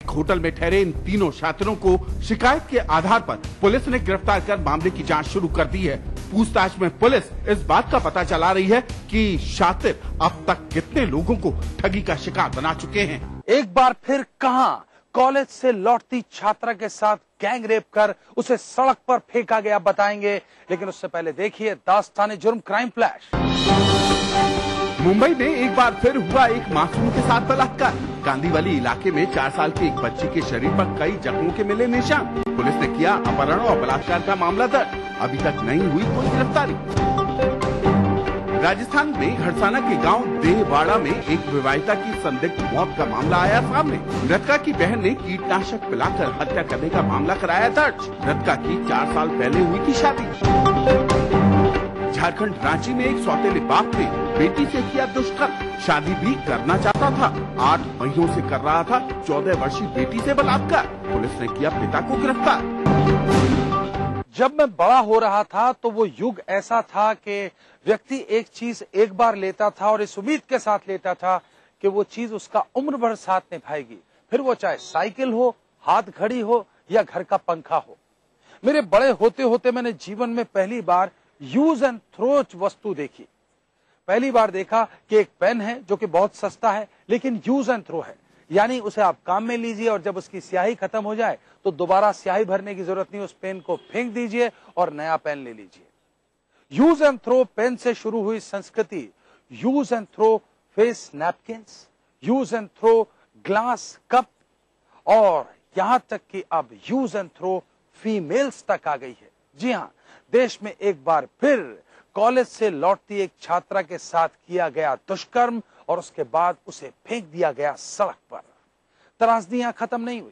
एक होटल में ठहरे इन तीनों छात्रों को शिकायत के आधार पर पुलिस ने गिरफ्तार कर मामले की जांच शुरू कर दी है। पूछताछ में पुलिस इस बात का पता चला रही है कि शातिर अब तक कितने लोगों को ठगी का शिकार बना चुके हैं। एक बार फिर कहां कॉलेज से लौटती छात्रा के साथ गैंग रेप कर उसे सड़क पर फेंका गया, बताएंगे। लेकिन उससे पहले देखिए दास्ताने जुर्म क्राइम फ्लैश। मुंबई में एक बार फिर हुआ एक मासूम के साथ बलात्कार। गांधीवाली इलाके में 4 साल के एक बच्चे के शरीर पर कई जख्मों के मिले निशान। पुलिस ने किया अपहरण और बलात्कार का मामला दर्ज। अभी तक नहीं हुई कोई गिरफ्तारी। राजस्थान में हरसाना के गांव देहवाड़ा में एक विवाहिता की संदिग्ध मौत का मामला आया सामने। मृतका की बहन ने कीटनाशक पिलाकर हत्या करने का मामला कराया दर्ज। मृतका की 4 साल पहले हुई थी शादी। झारखंड रांची में एक सौतेले बाप ने बेटी से किया दुष्कर्म। शादी भी करना चाहता था, 8 महीनों से कर रहा था 14 वर्षीय बेटी से बलात्कार। पुलिस ने किया पिता को गिरफ्तार। जब मैं बड़ा हो रहा था तो वो युग ऐसा था कि व्यक्ति एक चीज एक बार लेता था और इस उम्मीद के साथ लेता था कि वो चीज उसका उम्र भर साथ निभाएगी, फिर वो चाहे साइकिल हो, हाथ घड़ी हो या घर का पंखा हो। मेरे बड़े होते होते मैंने जीवन में पहली बार यूज एंड थ्रो वस्तु देखी। पहली बार देखा कि एक पेन है जो कि बहुत सस्ता है लेकिन यूज एंड थ्रो है, यानी उसे आप काम में लीजिए और जब उसकी स्याही खत्म हो जाए तो दोबारा स्याही भरने की जरूरत नहीं, उस पेन को फेंक दीजिए और नया पेन ले लीजिए। यूज एंड थ्रो पेन से शुरू हुई संस्कृति use and throw face napkins, use and throw glass cup और यहां तक कि अब यूज एंड थ्रो फीमेल्स तक आ गई है। जी हां, देश में एक बार फिर कॉलेज से लौटती एक छात्रा के साथ किया गया दुष्कर्म और उसके बाद उसे फेंक दिया गया सड़क पर। त्रासदियां खत्म नहीं हुई।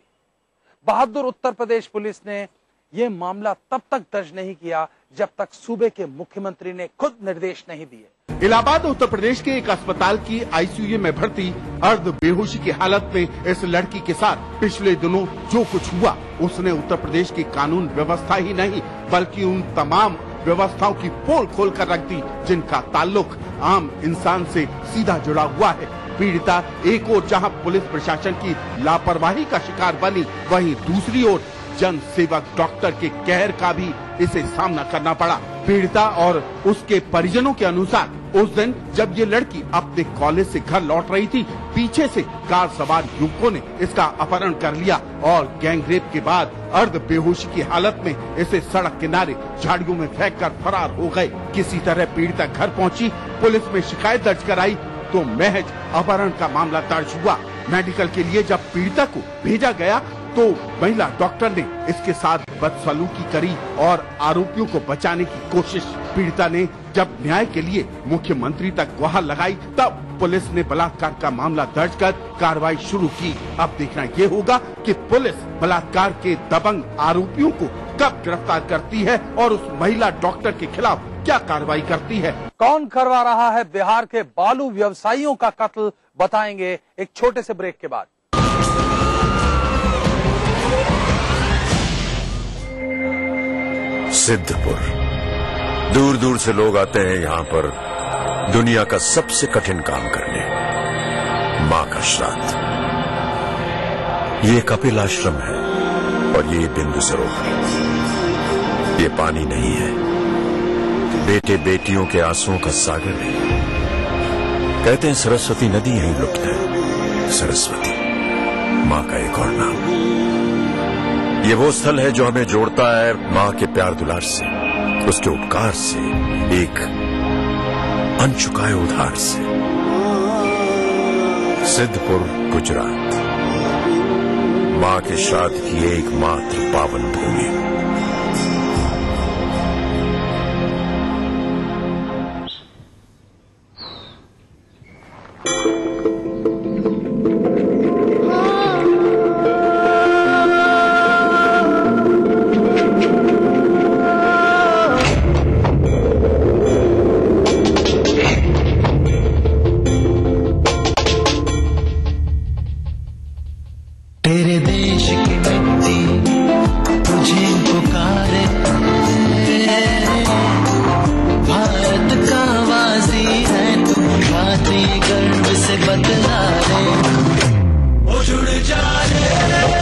बहादुर उत्तर प्रदेश पुलिस ने यह मामला तब तक दर्ज नहीं किया जब तक सूबे के मुख्यमंत्री ने खुद निर्देश नहीं दिए। इलाहाबाद उत्तर प्रदेश के एक अस्पताल की आईसीयू में भर्ती अर्ध बेहोशी की हालत में इस लड़की के साथ पिछले दिनों जो कुछ हुआ उसने उत्तर प्रदेश की कानून व्यवस्था ही नहीं बल्कि उन तमाम व्यवस्थाओं की पोल खोल कर रख दी जिनका ताल्लुक आम इंसान से सीधा जुड़ा हुआ है। पीड़िता एक ओर जहां पुलिस प्रशासन की लापरवाही का शिकार बनी, वहीं दूसरी ओर जन सेवक डॉक्टर के कहर का भी इसे सामना करना पड़ा। पीड़िता और उसके परिजनों के अनुसार उस दिन जब ये लड़की अपने कॉलेज से घर लौट रही थी, पीछे से कार सवार युवकों ने इसका अपहरण कर लिया और गैंग रेप के बाद अर्ध बेहोशी की हालत में इसे सड़क किनारे झाड़ियों में फेंककर फरार हो गए। किसी तरह पीड़िता घर पहुंची, पुलिस में शिकायत दर्ज कराई तो महज अपहरण का मामला दर्ज हुआ। मेडिकल के लिए जब पीड़िता को भेजा गया तो महिला डॉक्टर ने इसके साथ बदसलूकी करी और आरोपियों को बचाने की कोशिश। पीड़िता ने जब न्याय के लिए मुख्यमंत्री तक गुहार लगाई तब पुलिस ने बलात्कार का मामला दर्ज कर कार्रवाई शुरू की। अब देखना ये होगा कि पुलिस बलात्कार के दबंग आरोपियों को कब गिरफ्तार करती है और उस महिला डॉक्टर के खिलाफ क्या कार्रवाई करती है। कौन करवा रहा है बिहार के बालू व्यवसायियों का कत्ल, बताएंगे एक छोटे से ब्रेक के बाद। सिद्धपुर, दूर दूर से लोग आते हैं यहाँ पर दुनिया का सबसे कठिन काम करने, माँ का श्राद्ध। ये कपिल आश्रम है और ये बिंदु सरोवर। ये पानी नहीं है, बेटे बेटियों के आंसुओं का सागर है। कहते हैं सरस्वती नदी यहीं लुप्त है। सरस्वती माँ का एक और नाम। ये वो स्थल है जो हमें जोड़ता है माँ के प्यार दुलार से, उसके उपकार से, एक अनचुकाए उधार से। सिद्धपुर, गुजरात, माँ के श्राद्ध की एकमात्र पावन भूमि। तेरे देश की मिट्टी तुझे पुकारे, भारत का वासी है तू, भारतीय गर्व से बदला रे, ओ जुड़ जा रे।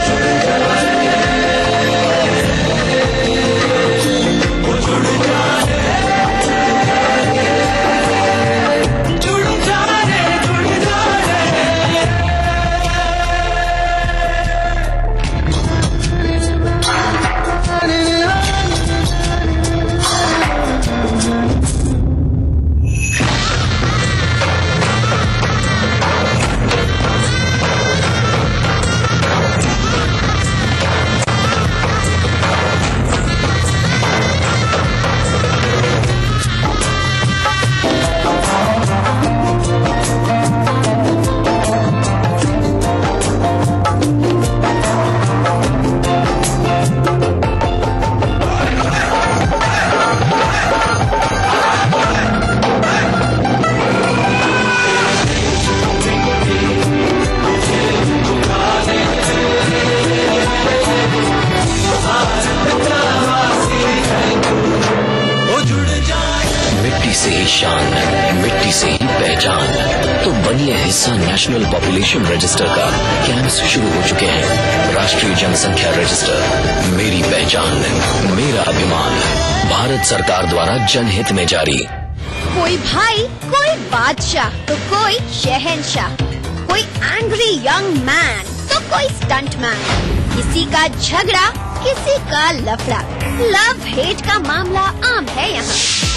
शान, मिट्टी से ही पहचान। तो बनिए हिस्सा नेशनल पॉपुलेशन रजिस्टर का। कैंप्स शुरू हो चुके हैं। राष्ट्रीय जनसंख्या रजिस्टर, मेरी पहचान, मेरा अभिमान। भारत सरकार द्वारा जनहित में जारी। कोई भाई, कोई बादशाह, तो कोई शहंशाह, कोई एंग्री यंग मैन, तो कोई स्टंट मैन। किसी का झगड़ा, किसी का लफड़ा, लव हेट का मामला आम है यहाँ।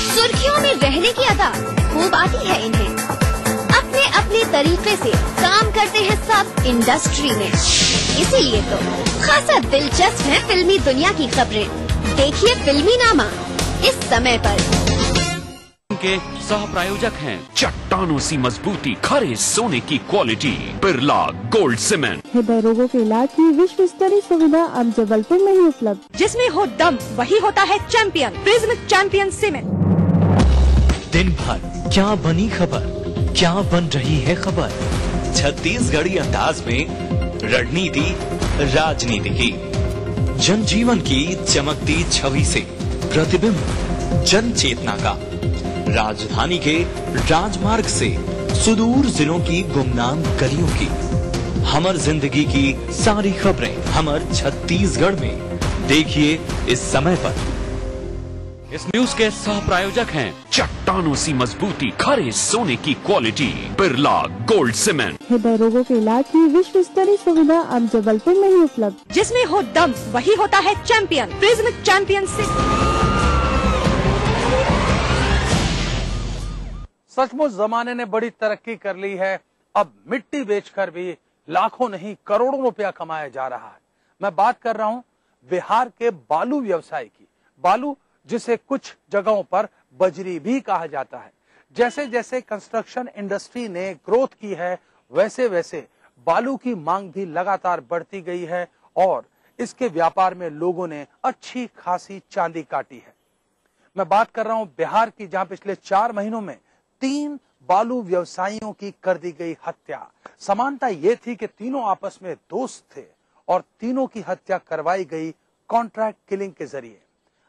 सुर्खियों में रहने की अदा खूब आती है इन्हें। अपने अपने तरीके से काम करते हैं सब इंडस्ट्री में। इसीलिए तो खासा दिलचस्प है फिल्मी दुनिया की खबरें। देखिए फिल्मी नामा इस समय पर। के सह प्रायोजक हैं चट्टानों सी मजबूती, खरे सोने की क्वालिटी, बिरला गोल्ड सीमेंट। हृदय रोगों के इलाज की विश्व स्तरीय सुविधा अब जबलपुर में ही उपलब्ध। जिसमें हो दम वही होता है चैंपियन। Prism champion cement. दिन भर क्या बनी खबर, क्या बन रही है खबर। छत्तीसगढ़ी अंदाज में रणनीति राजनीति की, जनजीवन की चमकती छवि से प्रतिबिंब जन चेतना का। राजधानी के राजमार्ग से सुदूर जिलों की गुमनाम गलियों की, हमर जिंदगी की सारी खबरें हमर छत्तीसगढ़ में। देखिए इस समय पर। इस न्यूज के सह प्रायोजक हैं चट्टानों सी मजबूती, खरे सोने की क्वालिटी, बिरला गोल्ड सीमेंट। हृदय रोगों के इलाज की विश्व स्तरीय सुविधा अब जबलपुर में ही उपलब्ध। जिसमें हो दम वही होता है चैंपियन। Prism champion cement. सचमुच जमाने ने बड़ी तरक्की कर ली है। अब मिट्टी बेचकर भी लाखों नहीं करोड़ों रुपया कमाया जा रहा है। मैं बात कर रहा हूं बिहार के बालू व्यवसाय की। बालू, जिसे कुछ जगहों पर बजरी भी कहा जाता है। जैसे जैसे कंस्ट्रक्शन इंडस्ट्री ने ग्रोथ की है, वैसे वैसे बालू की मांग भी लगातार बढ़ती गई है और इसके व्यापार में लोगों ने अच्छी खासी चांदी काटी है। मैं बात कर रहा हूं बिहार की, जहां पिछले 4 महीनों में 3 बालू व्यवसायियों की कर दी गई हत्या। समानता ये थी कि तीनों आपस में दोस्त थे और तीनों की हत्या करवाई गई कॉन्ट्रैक्ट किलिंग के जरिए।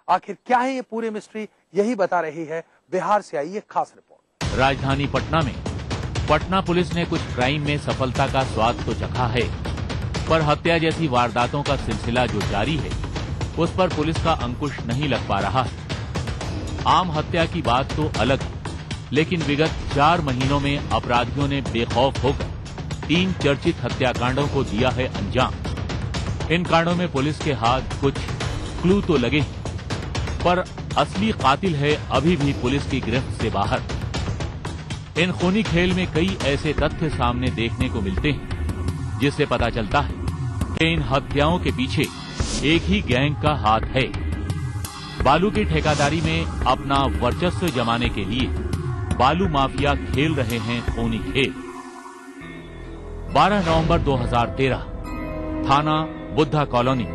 आखिर क्या है ये पूरी मिस्ट्री, यही बता रही है बिहार से आई ये खास रिपोर्ट। राजधानी पटना में पटना पुलिस ने कुछ क्राइम में सफलता का स्वाद तो चखा है, पर हत्या जैसी वारदातों का सिलसिला जो जारी है, उस पर पुलिस का अंकुश नहीं लग पा रहा है। आम हत्या की बात तो अलग है, लेकिन विगत 4 महीनों में अपराधियों ने बेखौफ होकर 3 चर्चित हत्याकांडों को दिया है अंजाम। इन कांडों में पुलिस के हाथ कुछ क्लू तो लगे हैं, पर असली कातिल है अभी भी पुलिस की गिरफ्त से बाहर। इन खूनी खेल में कई ऐसे तथ्य सामने देखने को मिलते हैं, जिससे पता चलता है कि इन हत्याओं के पीछे एक ही गैंग का हाथ है। बालू की ठेकेदारी में अपना वर्चस्व जमाने के लिए बालू माफिया खेल रहे हैं खूनी खेल। 12 नवंबर 2013, थाना बुद्धा कॉलोनी,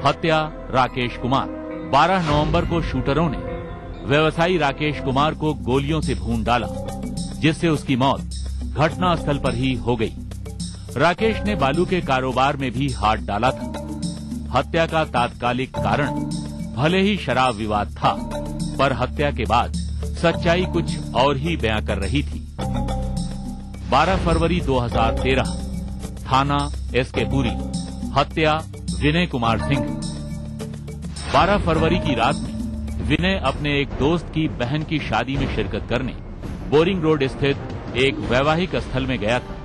हत्या राकेश कुमार। 12 नवंबर को शूटरों ने व्यवसायी राकेश कुमार को गोलियों से भून डाला, जिससे उसकी मौत घटनास्थल पर ही हो गई। राकेश ने बालू के कारोबार में भी हाथ डाला था। हत्या का तात्कालिक कारण भले ही शराब विवाद था, पर हत्या के बाद सच्चाई कुछ और ही बयां कर रही थी। 12 फरवरी 2013, थाना एसके पुरी, हत्या विनय कुमार सिंह। 12 फरवरी की रात में विनय अपने एक दोस्त की बहन की शादी में शिरकत करने बोरिंग रोड स्थित एक वैवाहिक स्थल में गया था।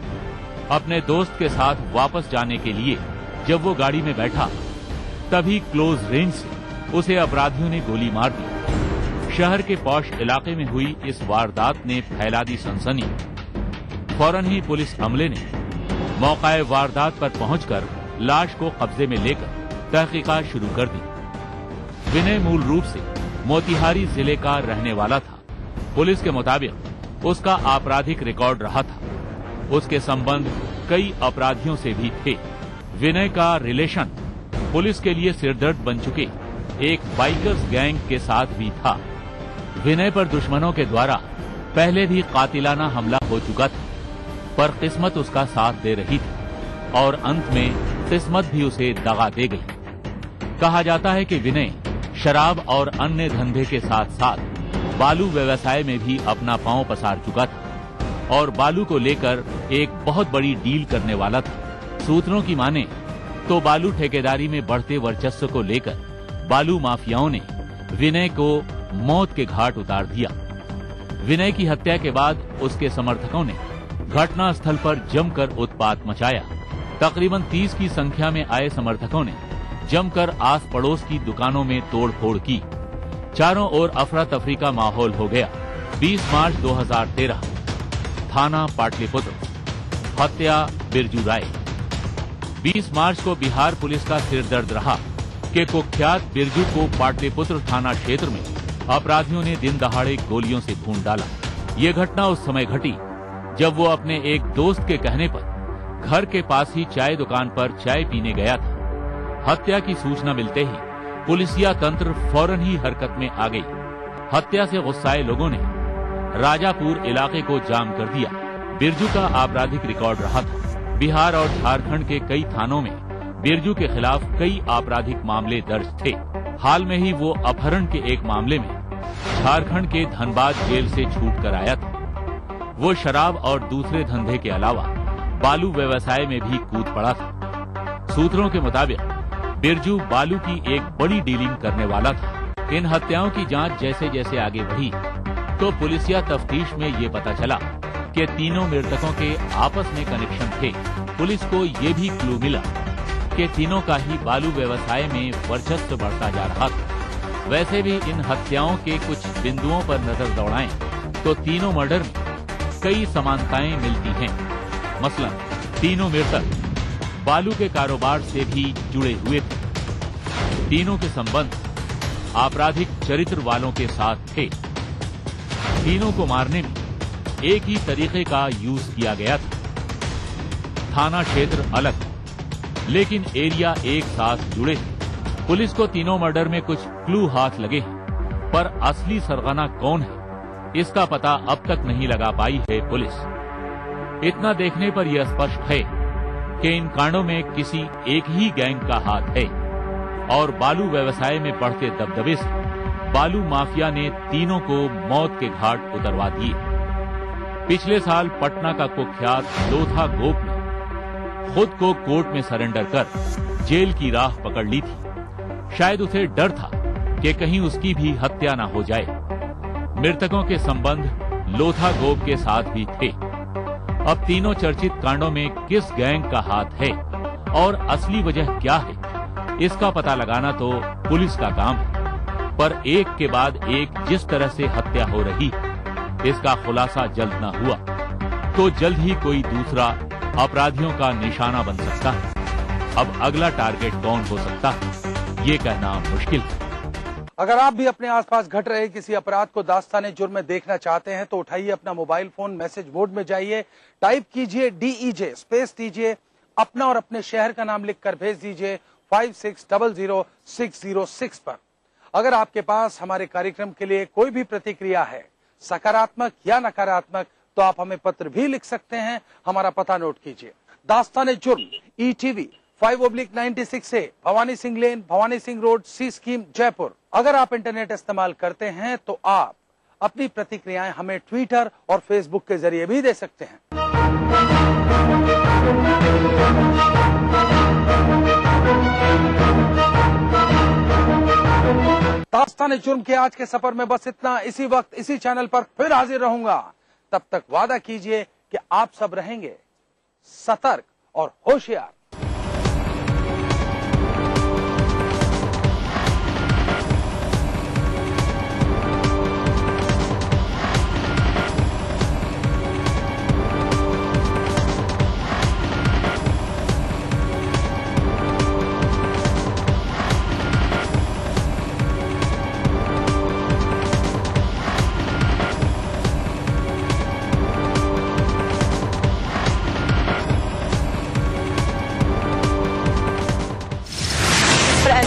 अपने दोस्त के साथ वापस जाने के लिए जब वो गाड़ी में बैठा, तभी क्लोज रेंज से उसे अपराधियों ने गोली मार दी। शहर के पॉश इलाके में हुई इस वारदात ने फैला दी सनसनी। फौरन ही पुलिस अमले ने मौकाए वारदात पर पहुंचकर लाश को कब्जे में लेकर तहकीकात शुरू कर दी। विनय मूल रूप से मोतिहारी जिले का रहने वाला था। पुलिस के मुताबिक उसका आपराधिक रिकॉर्ड रहा था। उसके संबंध कई अपराधियों से भी थे। विनय का रिलेशन पुलिस के लिए सिरदर्द बन चुके एक बाइकर्स गैंग के साथ भी था। विनय पर दुश्मनों के द्वारा पहले भी कातिलाना हमला हो चुका था, पर किस्मत उसका साथ दे रही थी और अंत में किस्मत भी उसे दगा दे गई। कहा जाता है कि विनय शराब और अन्य धंधे के साथ साथ बालू व्यवसाय में भी अपना पांव पसार चुका था और बालू को लेकर एक बहुत बड़ी डील करने वाला था। सूत्रों की माने तो बालू ठेकेदारी में बढ़ते वर्चस्व को लेकर बालू माफियाओं ने विनय को मौत के घाट उतार दिया। विनय की हत्या के बाद उसके समर्थकों ने घटनास्थल पर जमकर उत्पात मचाया। तकरीबन 30 की संख्या में आए समर्थकों ने जमकर आस पड़ोस की दुकानों में तोड़फोड़ की। चारों ओर अफरा तफरी का माहौल हो गया। 20 मार्च 2013, थाना पाटलिपुत्र, हत्या बिरजू राय। 20 मार्च को बिहार पुलिस का सिरदर्द रहा कि कुख्यात बिरजू को पाटलिपुत्र थाना क्षेत्र में अपराधियों ने दिन दहाड़े गोलियों से भून डाला। ये घटना उस समय घटी जब वो अपने एक दोस्त के कहने पर घर के पास ही चाय दुकान पर चाय पीने गया था। हत्या की सूचना मिलते ही पुलिसिया तंत्र फौरन ही हरकत में आ गई। हत्या से गुस्साए लोगों ने राजापुर इलाके को जाम कर दिया। बिरजू का आपराधिक रिकॉर्ड रहा था। बिहार और झारखंड के कई थानों में बिरजू के खिलाफ कई आपराधिक मामले दर्ज थे। हाल में ही वो अपहरण के एक मामले में झारखंड के धनबाद जेल से छूट कर आया था। वो शराब और दूसरे धंधे के अलावा बालू व्यवसाय में भी कूद पड़ा था। सूत्रों के मुताबिक बिरजू बालू की एक बड़ी डीलिंग करने वाला था। इन हत्याओं की जांच जैसे जैसे आगे बढ़ी तो पुलिसिया तफ्तीश में ये पता चला कि तीनों मृतकों के आपस में कनेक्शन थे। पुलिस को ये भी क्लू मिला कि तीनों का ही बालू व्यवसाय में वर्चस्व बढ़ता जा रहा था। वैसे भी इन हत्याओं के कुछ बिंदुओं पर नजर दौड़ाएं तो तीनों मर्डर में कई समानताएं मिलती हैं। मसलन तीनों मृतक बालू के कारोबार से भी जुड़े हुए थे। तीनों के संबंध आपराधिक चरित्र वालों के साथ थे। तीनों को मारने में एक ही तरीके का यूज किया गया था। थाना क्षेत्र अलग लेकिन एरिया एक साथ जुड़े थे। पुलिस को तीनों मर्डर में कुछ क्लू हाथ लगे हैं, पर असली सरगना कौन है इसका पता अब तक नहीं लगा पाई है पुलिस। इतना देखने पर यह स्पष्ट है कि इन कांडों में किसी एक ही गैंग का हाथ है और बालू व्यवसाय में बढ़ते दबदबे से बालू माफिया ने तीनों को मौत के घाट उतरवा दिए। पिछले साल पटना का कुख्यात लोथा गोप ने खुद को कोर्ट में सरेंडर कर जेल की राह पकड़ ली थी। शायद उसे डर था कि कहीं उसकी भी हत्या न हो जाए। मृतकों के संबंध लोथा गोप के साथ भी थे। अब तीनों चर्चित कांडों में किस गैंग का हाथ है और असली वजह क्या है इसका पता लगाना तो पुलिस का काम है, पर एक के बाद एक जिस तरह से हत्या हो रही इसका खुलासा जल्द न हुआ तो जल्द ही कोई दूसरा अपराधियों का निशाना बन सकता है। अब अगला टारगेट कौन हो सकता है ये कहना मुश्किल है। अगर आप भी अपने आसपास घट रहे किसी अपराध को दास्ताने जुर्म में देखना चाहते हैं तो उठाइए अपना मोबाइल फोन, मैसेज मोड में जाइए, टाइप कीजिए DEJ स्पेस दीजिए, अपना और अपने शहर का नाम लिखकर भेज दीजिए 56000606 पर। अगर आपके पास हमारे कार्यक्रम के लिए कोई भी प्रतिक्रिया है, सकारात्मक या नकारात्मक, तो आप हमें पत्र भी लिख सकते हैं। हमारा पता नोट कीजिए, दास्ताने जुर्म, ETV 5/96 A, Bhawani Singh lane, Bhawani Singh road, C scheme, Jaipur. अगर आप इंटरनेट इस्तेमाल करते हैं तो आप अपनी प्रतिक्रियाएं हमें ट्विटर और फेसबुक के जरिए भी दे सकते हैं। दास्ताने जुर्म के आज के सफर में बस इतना। इसी वक्त इसी चैनल पर फिर हाजिर रहूंगा। तब तक वादा कीजिए कि आप सब रहेंगे सतर्क और होशियार।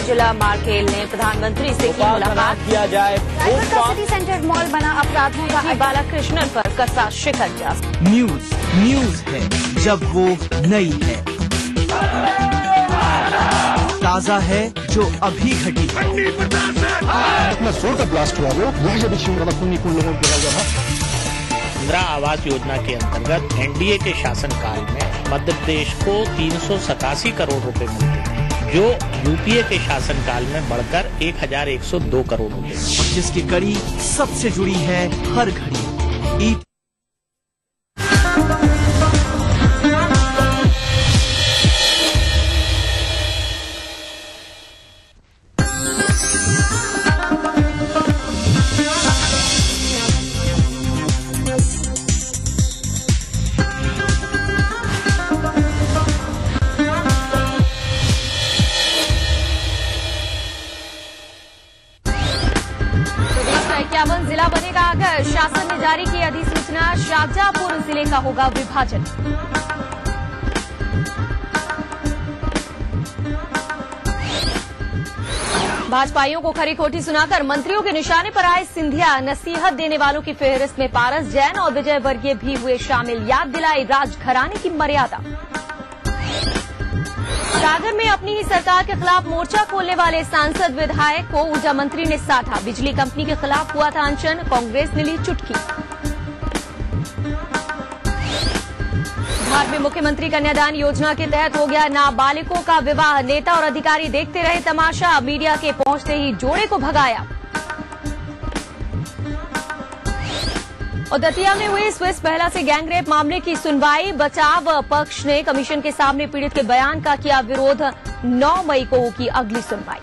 जिला मार्केल ने प्रधानमंत्री से की मुलाकात। किया जाए सिटी सेंटर मॉल बना अपराधों का बालाकृष्णन पर कसा शिकंजा। न्यूज है जब वो नई है, ताजा है जो अभी घटी है। इतना जोर का ब्लास्ट हुआ वो लोगों के इंदिरा आवास योजना के अंतर्गत एनडीए के शासनकाल में मध्य प्रदेश को 387 करोड़ रुपए मिलते थे, जो यूपीए के शासनकाल में बढ़कर 1102 करोड़ रुपए, जिसकी कड़ी सबसे जुड़ी है हर घड़ी। जिला बनेगा अगर शासन ने जारी की अधिसूचना, शाहजहांपुर जिले का होगा विभाजन। भाजपाइयों को खरी खोटी सुनाकर मंत्रियों के निशाने पर आए सिंधिया, नसीहत देने वालों की फेहरिस्त में पारस जैन और विजय वर्गीय भी हुए शामिल, याद दिलाई राजघराने की मर्यादा। सागर में अपनी ही सरकार के खिलाफ मोर्चा खोलने वाले सांसद विधायक को ऊर्जा मंत्री ने साधा, बिजली कंपनी के खिलाफ हुआ था अनशन, कांग्रेस ने ली चुटकी। धार में मुख्यमंत्री कन्यादान योजना के तहत हो गया नाबालिगों का विवाह, नेता और अधिकारी देखते रहे तमाशा, मीडिया के पहुंचते ही जोड़े को भगाया। और दतिया में हुई स्विस महिला से गैंगरेप मामले की सुनवाई, बचाव पक्ष ने कमीशन के सामने पीड़ित के बयान का किया विरोध, 9 मई को होगी अगली सुनवाई।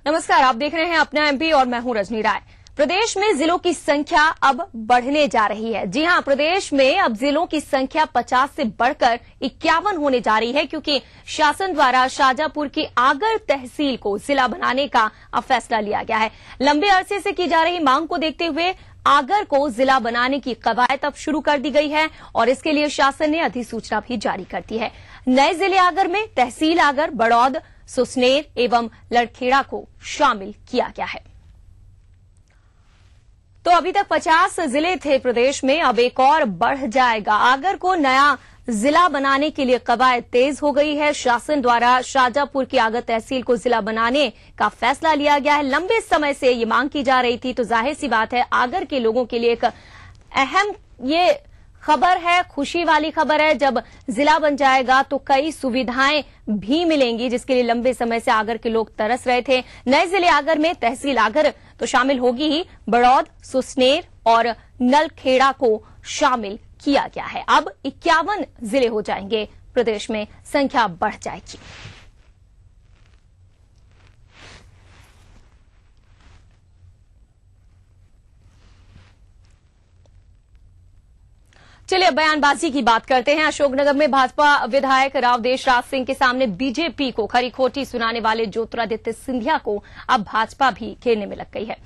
नमस्कार, आप देख रहे हैं अपना एमपी और मैं हूं रजनी राय। प्रदेश में जिलों की संख्या अब बढ़ने जा रही है। जी हां, प्रदेश में अब जिलों की संख्या 50 से बढ़कर 51 होने जा रही है, क्योंकि शासन द्वारा शाहजहांपुर की आगर तहसील को जिला बनाने का अब फैसला लिया गया है। लंबे अरसे से की जा रही मांग को देखते हुए आगर को जिला बनाने की कवायद अब शुरू कर दी गई है और इसके लिए शासन ने अधिसूचना भी जारी कर दी है। नए जिले आगर में तहसील आगर, बड़ौद, सुसनेर एवं लड़खेड़ा को शामिल किया गया है। तो अभी तक 50 जिले थे प्रदेश में, अब एक और बढ़ जाएगा। आगर को नया जिला बनाने के लिए कवायद तेज हो गई है। शासन द्वारा शाहजहांपुर की आगर तहसील को जिला बनाने का फैसला लिया गया है। लंबे समय से ये मांग की जा रही थी, तो जाहिर सी बात है आगर के लोगों के लिए एक अहम ये खबर है, खुशी वाली खबर है। जब जिला बन जाएगा तो कई सुविधाएं भी मिलेंगी, जिसके लिए लंबे समय से आगर के लोग तरस रहे थे। नए जिले आगर में तहसील आगर तो शामिल होगी ही, बड़ौद, सुसनेर और नलखेड़ा को शामिल किया गया है। अब 51 जिले हो जाएंगे, प्रदेश में संख्या बढ़ जाएगी। चलिए बयानबाजी की बात करते हैं। अशोकनगर में भाजपा विधायक राव देशराज सिंह के सामने बीजेपी को खरी खोटी सुनाने वाले ज्योतिरादित्य सिंधिया को अब भाजपा भी घेरने में लग गई है।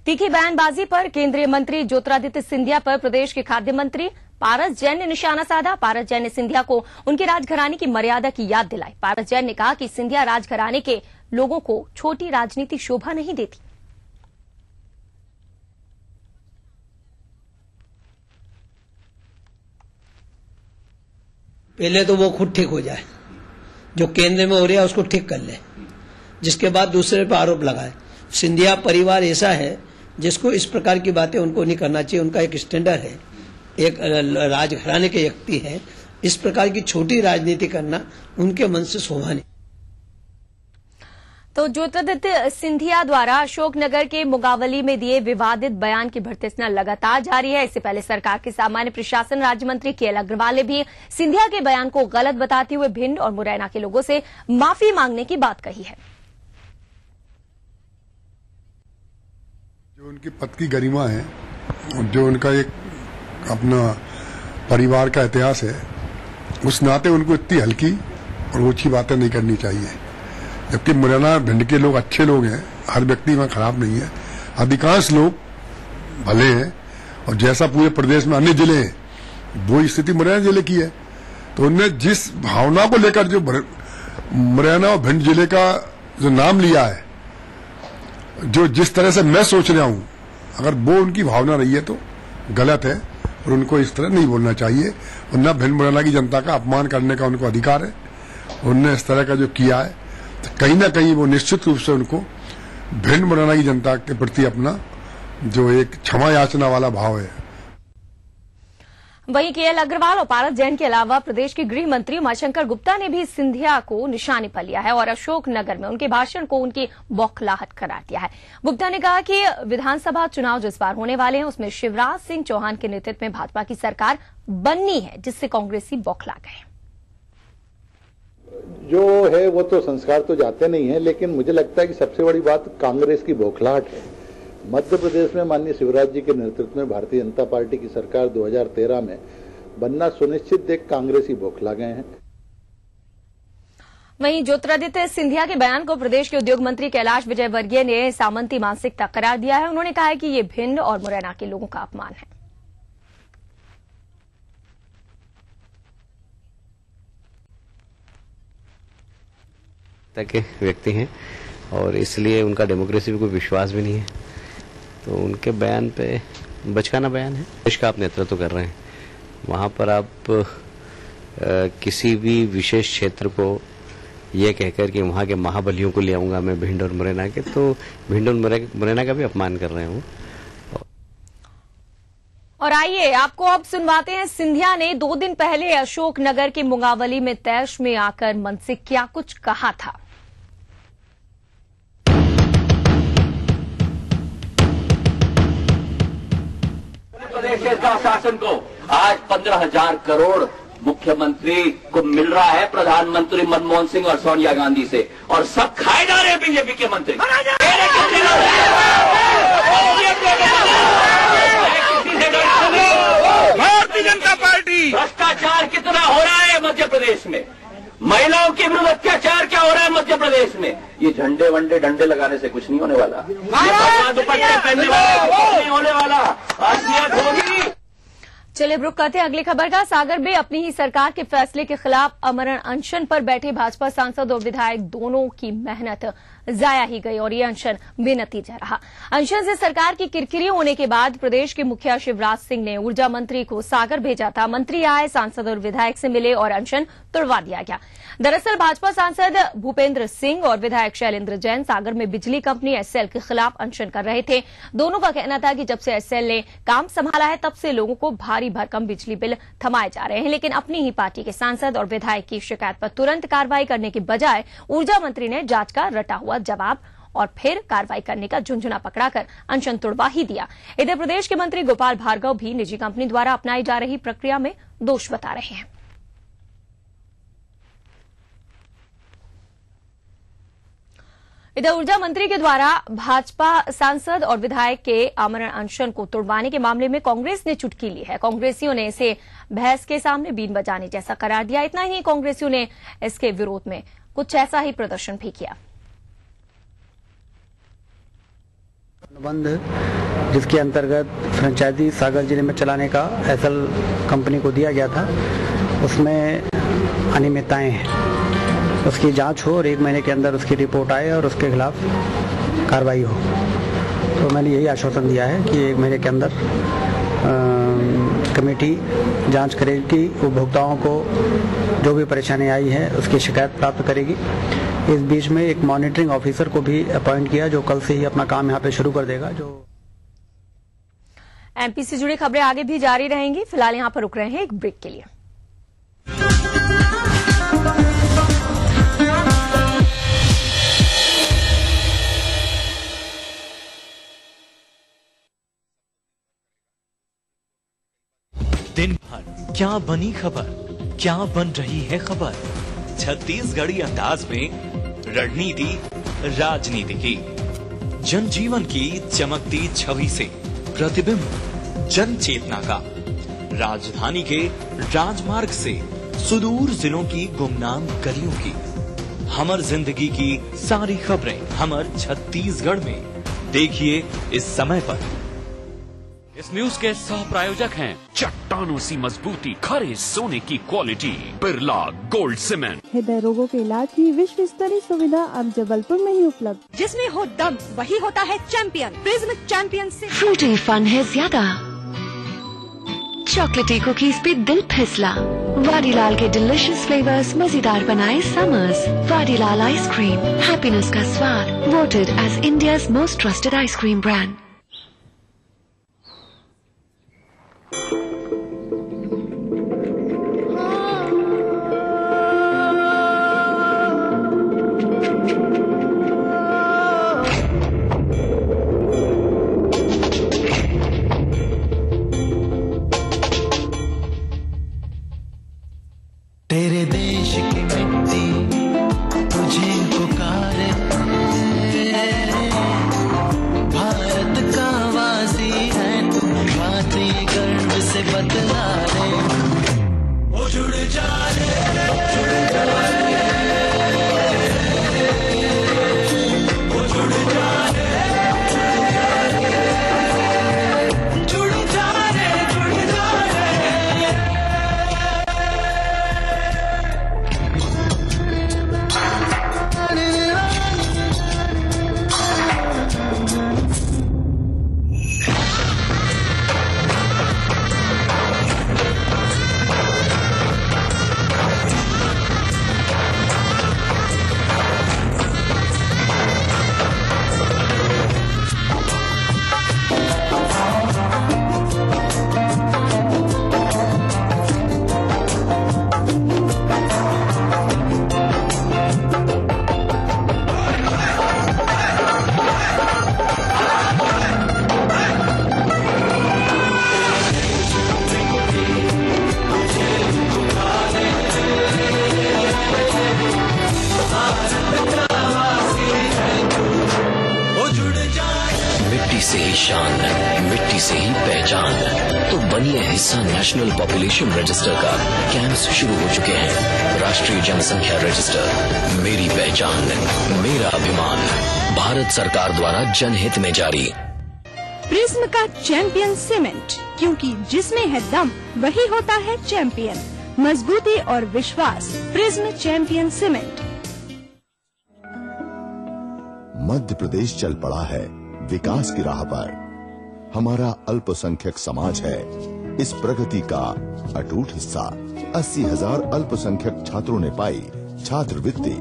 तीखी बयानबाजी पर केंद्रीय मंत्री ज्योतिरादित्य सिंधिया पर प्रदेश के खाद्य मंत्री पारस जैन ने निशाना साधा। पारस जैन ने सिंधिया को उनके राजघराने की मर्यादा की याद दिलाई। पारस जैन ने कहा कि सिंधिया राजघराने के लोगों को छोटी राजनीति शोभा नहीं देती। पहले तो वो खुद ठीक हो जाए, जो केंद्र में हो रहा है उसको ठीक कर ले, जिसके बाद दूसरे पर आरोप लगाए। सिंधिया परिवार ऐसा है जिसको इस प्रकार की बातें उनको नहीं करना चाहिए। उनका एक स्टैंडर्ड है, एक राजघराने के व्यक्ति है। इस प्रकार की छोटी राजनीति करना उनके मन से शोभा नहीं। तो ज्योतिरादित्य सिंधिया द्वारा अशोकनगर के मुगावली में दिए विवादित बयान की भर्त्सना लगातार जारी है। इससे पहले सरकार के सामान्य प्रशासन राज्य मंत्री केएल अग्रवाल ने भी सिंधिया के बयान को गलत बताते हुए भिंड और मुरैना के लोगों से माफी मांगने की बात कही है। जो उनकी पद की गरिमा है, जो उनका एक अपना परिवार का इतिहास है, उस नाते उनको इतनी हल्की और ऊंची बातें नहीं करनी चाहिए। जबकि मुरैना भिंड के लोग अच्छे लोग हैं, हर व्यक्ति वहां खराब नहीं है, अधिकांश लोग भले हैं। और जैसा पूरे प्रदेश में अन्य जिले हैं, वो स्थिति मुरैना जिले की है। तो उनने जिस भावना को लेकर जो मुरैना और भिंड जिले का जो नाम लिया है, जो जिस तरह से मैं सोच रहा हूं, अगर वो उनकी भावना रही है तो गलत है। और उनको इस तरह नहीं बोलना चाहिए। वरना भिंड मुरैना की जनता का अपमान करने का उनको अधिकार है। उनने इस तरह का जो किया है तो कहीं ना कहीं वो निश्चित रूप से उनको भिंड मुरैना की जनता के प्रति अपना जो एक क्षमा याचना वाला भाव है। वहीं केएल अग्रवाल और पारस जैन के अलावा प्रदेश के गृह मंत्री उमाशंकर गुप्ता ने भी सिंधिया को निशाने पर लिया है और अशोकनगर में उनके भाषण को उनकी बौखलाहट करार दिया है। गुप्ता ने कहा कि विधानसभा चुनाव जिस बार होने वाले हैं उसमें शिवराज सिंह चौहान के नेतृत्व में भाजपा की सरकार बननी है, जिससे कांग्रेसी बौखला गए। जो है वो तो संस्कार तो जाते नहीं है, लेकिन मुझे लगता है कि सबसे बड़ी बात कांग्रेस की बौखलाहट है। मध्य प्रदेश में माननीय शिवराज जी के नेतृत्व में भारतीय जनता पार्टी की सरकार 2013 में बनना सुनिश्चित देख कांग्रेसी बौखला गए हैं। वहीं ज्योतिरादित्य सिंधिया के बयान को प्रदेश के उद्योग मंत्री कैलाश विजयवर्गीय ने सामंती मानसिकता करार दिया है। उन्होंने कहा है कि ये भिंड और मुरैना के लोगों का अपमान है। के व्यक्ति हैं और इसलिए उनका डेमोक्रेसी पे कोई विश्वास भी नहीं है, तो उनके बयान पे बचकाना बयान है। देश का आप नेतृत्व कर रहे हैं, वहां पर आप किसी भी विशेष क्षेत्र को ये कहकर कि वहां के महाबलियों को ले आऊंगा मैं भिंड और मुरैना के, तो भिंड और मुरैना का भी अपमान कर रहे हूं। और आइए आपको अब सुनवाते हैं सिंधिया ने 2 दिन पहले अशोकनगर के मुंगावली में तैश में आकर मन से क्या कुछ कहा था। प्रदेश का शासन को आज 15,000 करोड़ मुख्यमंत्री को मिल रहा है प्रधानमंत्री मनमोहन सिंह और सोनिया गांधी से, और सब खाए जा रहे हैं बीजेपी के मंत्री। भारतीय जनता पार्टी भ्रष्टाचार कितना हो रहा है मध्य प्रदेश में, महिलाओं के विरुद्ध अत्याचार क्या हो रहा है मध्य प्रदेश में, ये झंडे वंडे डंडे लगाने से कुछ नहीं होने वाला, दुपट्टे पहनने वाले कुछ नहीं होने वाला, असलियत होगी। चलिए रुक करते हैं अगली खबर का। सागर में अपनी ही सरकार के फैसले के खिलाफ आमरण अनशन पर बैठे भाजपा सांसद और विधायक दोनों की मेहनत जाया ही गई और ये अनशन बेनतीजा रहा। अनशन से सरकार की किरकिरी होने के बाद प्रदेश के मुखिया शिवराज सिंह ने ऊर्जा मंत्री को सागर भेजा था। मंत्री आए, सांसद और विधायक से मिले और अनशन तुड़वा दिया गया। दरअसल भाजपा सांसद भूपेंद्र सिंह और विधायक शैलेंद्र जैन सागर में बिजली कंपनी एसएल के खिलाफ अनशन कर रहे थे। दोनों का कहना था कि जब से एसएल ने काम संभाला है तब से लोगों को भारी भरकम बिजली बिल थमाए जा रहे हैं, लेकिन अपनी ही पार्टी के सांसद और विधायक की शिकायत पर तुरंत कार्रवाई करने के बजाय ऊर्जा मंत्री ने जांच का रटा हुआ जवाब और फिर कार्रवाई करने का झुंझुना पकड़ाकर अनशन तुड़वा ही दिया। इधर प्रदेश के मंत्री गोपाल भार्गव भी निजी कंपनी द्वारा अपनाई जा रही प्रक्रिया में दोष बता रहे हैं। इधर ऊर्जा मंत्री के द्वारा भाजपा सांसद और विधायक के आमरण अनशन को तुड़वाने के मामले में कांग्रेस ने चुटकी ली है। कांग्रेसियों ने इसे बहस के सामने बीन बजाने जैसा करार दिया। इतना ही कांग्रेसियों ने इसके विरोध में कुछ ऐसा ही प्रदर्शन भी किया। अनुबंध जिसके अंतर्गत फ्रेंचाइजी सागर जिले में चलाने का एसएल कंपनी को दिया गया था, उसमें अनियमितताएं हैं, उसकी जांच हो और 1 महीने के अंदर उसकी रिपोर्ट आए और उसके खिलाफ कार्रवाई हो। तो मैंने यही आश्वासन दिया है कि 1 महीने के अंदर कमेटी जांच करेगी, उपभोक्ताओं को जो भी परेशानी आई है उसकी शिकायत प्राप्त करेगी। इस बीच में एक मॉनिटरिंग ऑफिसर को भी अपॉइंट किया जो कल से ही अपना काम यहाँ पे शुरू कर देगा। जो एमपी से जुड़ी खबरें आगे भी जारी रहेंगी। फिलहाल यहाँ पर रुक रहे हैं एक ब्रेक के लिए। दिन भर क्या बनी खबर, क्या बन रही है खबर, छत्तीसगढ़ी अंदाज में रणनीति राजनीति की, जनजीवन की चमकती छवि से प्रतिबिंब जन चेतना का, राजधानी के राजमार्ग से सुदूर जिलों की गुमनाम गलियों की, हमर जिंदगी की सारी खबरें हमर छत्तीसगढ़ में। देखिए इस समय पर। इस न्यूज के सह प्रायोजक हैं चट्टानों सी मजबूती, खरे सोने की क्वालिटी, बिरला गोल्ड सीमेंट। हृदय रोगों के इलाज की विश्व स्तरीय सुविधा अब जबलपुर में ही उपलब्ध। जिसमें हो दम वही होता है चैंपियन। प्रिज्म चैंपियन से फ्रूटी फन है ज्यादा, चॉकलेटी कुकीज पे दिल फिसला। वाडीलाल के डिलिशियस फ्लेवर्स मजेदार बनाए समर्स। वाडीलाल आइसक्रीम, हैप्पीनेस का स्वाद। Voted as India's most trusted ice cream brand. तेरे देश की मिट्टी तुझे पुकारे, भारत का वासी है तू, बात ये गर्व से बतला रे। ओ जुड़ जा रे, जुड़ जा रे, ओ जुड़ जा रे, जुड़ जा रे, जुड़ जा रे। मिट्टी से ही शान, मिट्टी से ही पहचान। तो बनिए हिस्सा नेशनल पॉपुलेशन रजिस्टर का। कैंप्स शुरू हो चुके हैं। राष्ट्रीय जनसंख्या रजिस्टर, मेरी पहचान, मेरा अभिमान। भारत सरकार द्वारा जनहित में जारी। प्रिज्म का चैंपियन सीमेंट, क्योंकि जिसमें है दम वही होता है चैंपियन। मजबूती और विश्वास, prism champion cement. Madhya Pradesh चल पड़ा है विकास की राह पर। हमारा अल्पसंख्यक समाज है इस प्रगति का अटूट हिस्सा। 80,000 अल्पसंख्यक छात्रों ने पाई छात्रवृत्ति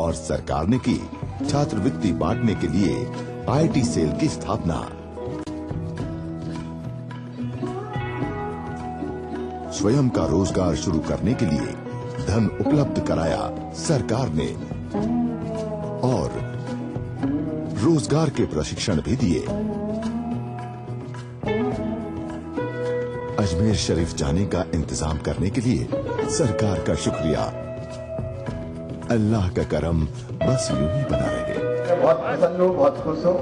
और सरकार ने की छात्रवृत्ति बांटने के लिए आईटी सेल की स्थापना। स्वयं का रोजगार शुरू करने के लिए धन उपलब्ध कराया सरकार ने और रोजगार के प्रशिक्षण भी दिए। अजमेर शरीफ जाने का इंतजाम करने के लिए सरकार का शुक्रिया। अल्लाह का करम बस यूं ही बना रहे। मैं बहुत प्रसन्न हूँ, बहुत खुश हूँ।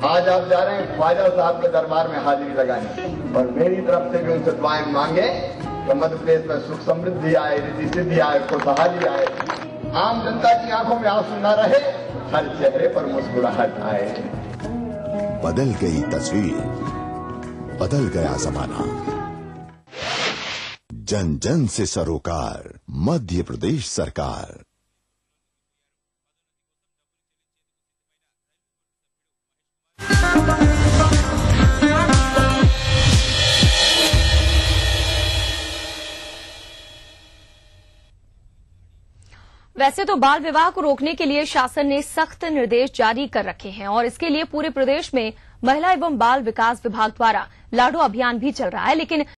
आज आप जा रहे हैं ख्वाजा साहब के दरबार में हाजिरी लगाने और मेरी तरफ से भी उनसे दुआएं मांगे तो मध्य प्रदेश में सुख समृद्धि आए, रिद्धि सिद्धि आए, खुशहाली आए, आम जनता की आंखों में आंसू न रहे, हर चेहरे पर मुस्कुराहट आए। बदल गई तस्वीर, बदल गया जमाना। जन जन से सरोकार, मध्य प्रदेश सरकार। वैसे तो बाल विवाह को रोकने के लिए शासन ने सख्त निर्देश जारी कर रखे हैं और इसके लिए पूरे प्रदेश में महिला एवं बाल विकास विभाग द्वारा लाडो अभियान भी चल रहा है, लेकिन